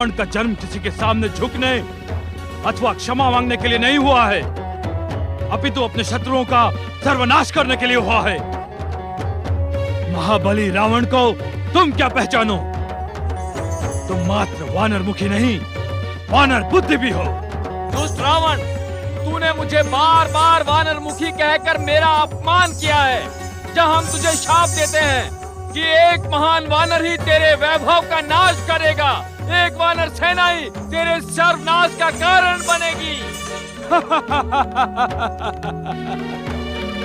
रावण का जन्म किसी के सामने झुकने अथवा क्षमा मांगने के लिए नहीं हुआ है, अपितु अपने शत्रुओं का सर्वनाश करने के लिए हुआ है। महाबली रावण को तुम क्या पहचानो? तुम मात्र वानर मुखी नहीं, वानर बुद्धि भी हो। दुष्ट रावण, तूने मुझे बार बार वानर मुखी कहकर मेरा अपमान किया है। जब हम तुझे शाप देते हैं कि एक महान वानर ही तेरे वैभव का नाश करेगा, एक वानर सेना ही तेरे सर्वनाश का कारण बनेगी।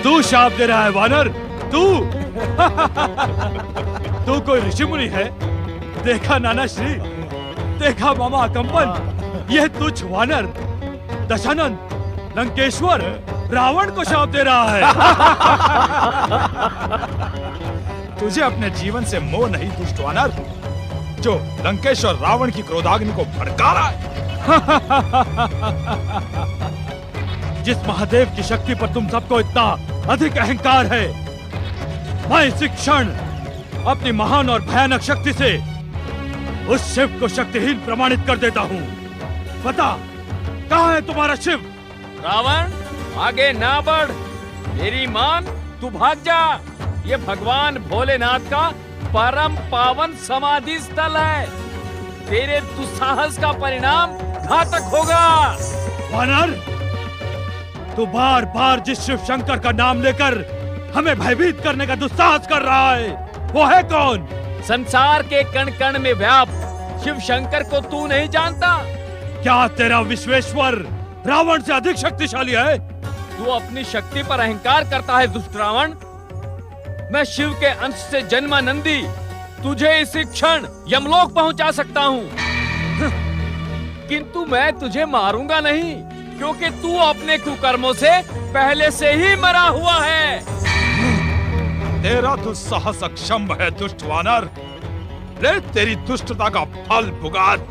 तू शाप दे रहा है वानर, तू? तू कोई ऋषि मुनि है? देखा नाना श्री, देखा मामा कंपन, यह तुच्छ वानर दशानन लंकेश्वर रावण को शाप दे रहा है। तुझे अपने जीवन से मोह नहीं दुष्ट वानर, जो लंकेश्वर रावण की क्रोधाग्नि को भड़का रहा है। जिस महादेव की शक्ति पर तुम सबको इतना अधिक अहंकार है, मैं इस क्षण अपनी महान और भयानक शक्ति से उस शिव को शक्तिहीन प्रमाणित कर देता हूँ। बता, कहाँ है तुम्हारा शिव? रावण, आगे ना बढ़, मेरी मान, तू भाग जा। ये भगवान भोलेनाथ का परम पावन समाधि स्थल है। तेरे दुस्साहस का परिणाम घातक होगा। वानर, तू बार बार जिस शिव शंकर का नाम लेकर हमें भयभीत करने का दुस्साहस कर रहा है, वो है कौन? संसार के कण कण में व्याप्त शिव शंकर को तू नहीं जानता? क्या तेरा विश्वेश्वर रावण से अधिक शक्तिशाली है? तू अपनी शक्ति पर अहंकार करता है दुष्ट रावण। मैं शिव के अंश से जन्मा नंदी तुझे इस क्षण यमलोक पहुंचा सकता हूँ, किंतु मैं तुझे मारूंगा नहीं, क्योंकि तू अपने कुकर्मों से पहले से ही मरा हुआ है। तेरा दुस्साहस अक्षम्भ है दुष्ट वानर, ले तेरी दुष्टता का फल भुगत।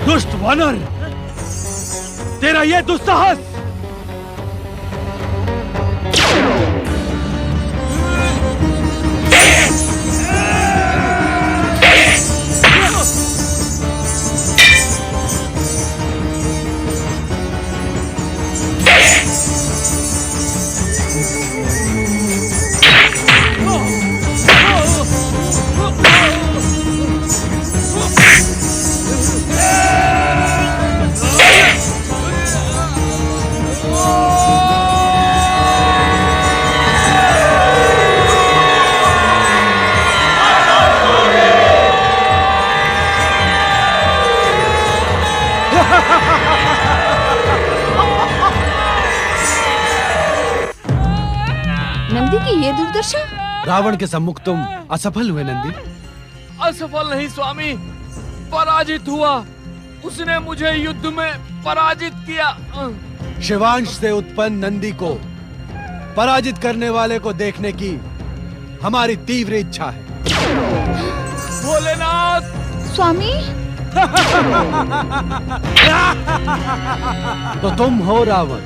दुष्ट वानर, तेरा ये दुस्साहस! नंदी की ये दुर्दशा? रावण के सम्मुख तुम असफल हुए नंदी। असफल नहीं स्वामी, पराजित हुआ। उसने मुझे युद्ध में पराजित किया। शिवांश से उत्पन्न नंदी को पराजित करने वाले को देखने की हमारी तीव्र इच्छा है। भोलेनाथ! स्वामी, तो तुम हो रावण।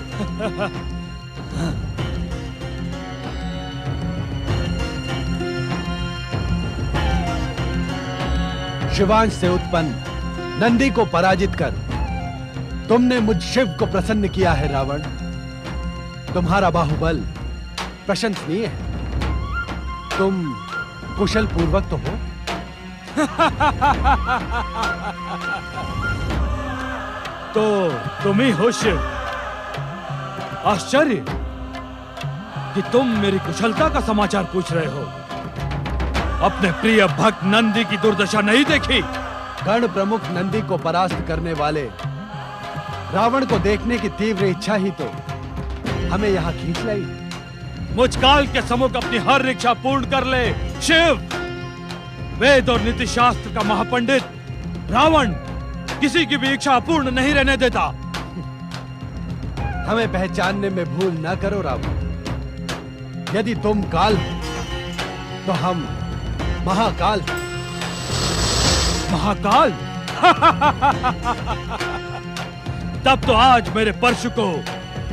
शिवांश से उत्पन्न नंदी को पराजित कर तुमने मुझ शिव को प्रसन्न किया है रावण। तुम्हारा बाहुबल प्रशंसनीय है। तुम कुशल पूर्वक तो हो। तो तुम ही हो शिव। आश्चर्य कि तुम मेरी कुशलता का समाचार पूछ रहे हो। अपने प्रिय भक्त नंदी की दुर्दशा नहीं देखी? गण प्रमुख नंदी को परास्त करने वाले रावण को देखने की तीव्र इच्छा ही तो हमें यहाँ खींच लाई। मुझ काल के सम्मुख अपनी हर इच्छा पूर्ण कर ले शिव। वेद और नीति शास्त्र का महापंडित रावण किसी की भी इच्छा पूर्ण नहीं रहने देता। हमें पहचानने में भूल न करो रावण। यदि तुम काल हो तो हम महाकाल। महाकाल? तब तो आज मेरे परशु को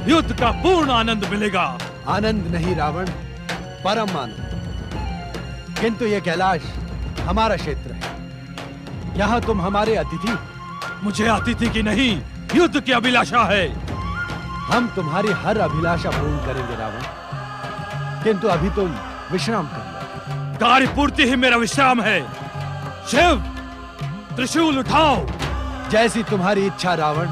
युद्ध का पूर्ण आनंद मिलेगा। आनंद नहीं रावण, परम आनंद। किंतु ये कैलाश हमारा क्षेत्र है, यहाँ तुम हमारे अतिथि। मुझे अतिथि की नहीं, युद्ध की अभिलाषा है। हम तुम्हारी हर अभिलाषा पूर्ण करेंगे रावण, किंतु अभी तुम विश्राम कर लो। कार्य पूर्ति ही मेरा विश्राम है। शिव, त्रिशूल उठाओ। जैसी तुम्हारी इच्छा रावण।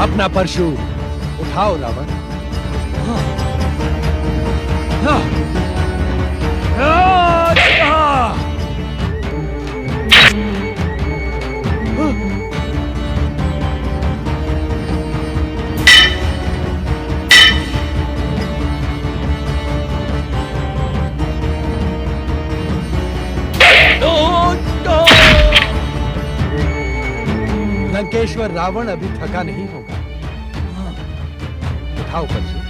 अपना परशु उठाओ रावण। लंकेश्वर रावण अभी थका नहीं होगा। उठाओ परशु।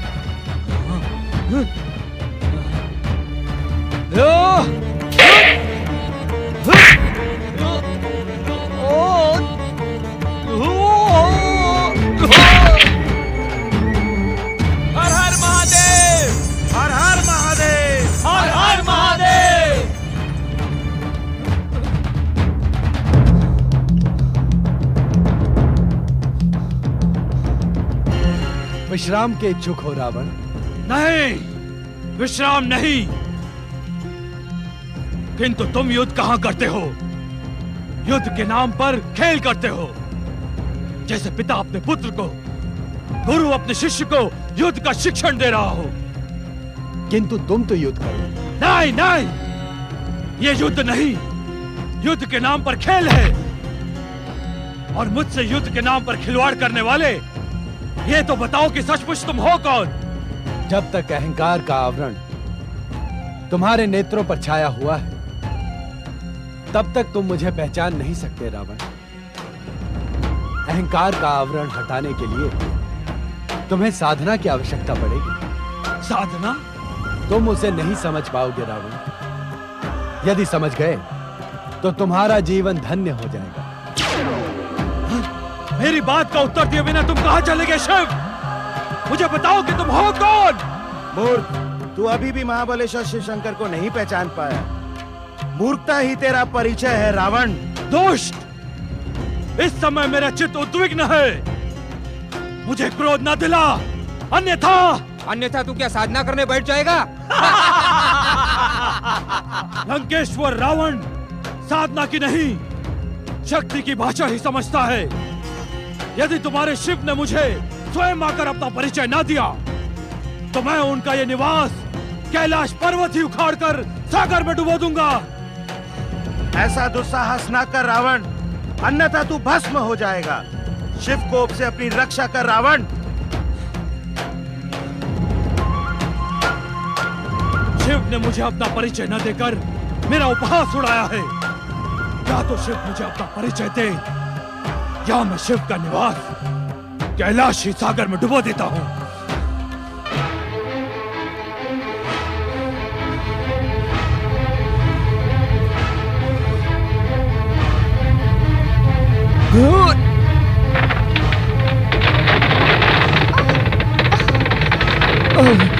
हर हर महादेव, हर हर महादेव, हर हर महादेव। विश्राम के इच्छुक हो रावण? नहीं, विश्राम नहीं। किंतु तुम युद्ध कहां करते हो? युद्ध के नाम पर खेल करते हो। जैसे पिता अपने पुत्र को, गुरु अपने शिष्य को युद्ध का शिक्षण दे रहा हो। किंतु तुम तो युद्ध करो। नहीं नहीं, ये युद्ध नहीं, युद्ध के नाम पर खेल है। और मुझसे युद्ध के नाम पर खिलवाड़ करने वाले, ये तो बताओ कि सचमुच तुम हो कौन? जब तक अहंकार का आवरण तुम्हारे नेत्रों पर छाया हुआ है, तब तक तुम मुझे पहचान नहीं सकते रावण। अहंकार का आवरण हटाने के लिए तुम्हें साधना की आवश्यकता पड़ेगी। साधना? तुम उसे नहीं समझ पाओगे रावण। यदि समझ गए तो तुम्हारा जीवन धन्य हो जाएगा। मेरी बात का उत्तर दिए बिना तुम कहां चले गए शिव? मुझे बताओ कि तुम हो कौन? मूर्ख, तू अभी भी महाबलेश्वर शिव शंकर को नहीं पहचान पाया। मूर्खता ही तेरा परिचय है रावण। दुष्ट, इस समय मेरा चित्त उद्विग्न है। मुझे क्रोध न दिला, अन्यथा तू क्या साधना करने बैठ जाएगा? लंकेश्वर रावण साधना की नहीं, शक्ति की भाषा ही समझता है। यदि तुम्हारे शिव ने मुझे स्वयं आकर अपना परिचय ना दिया, तो मैं उनका ये निवास कैलाश पर्वत ही उखाड़कर सागर में डुबो दूंगा। ऐसा दुस्साहस ना कर रावण, अन्यथा तू भस्म हो जाएगा। शिव कोप से अपनी रक्षा कर रावण। शिव ने मुझे अपना परिचय न देकर मेरा उपहास उड़ाया है। या तो शिव मुझे अपना परिचय दे, या मैं शिव का निवास कैलाश ही सागर में डुबो देता हूं। Oh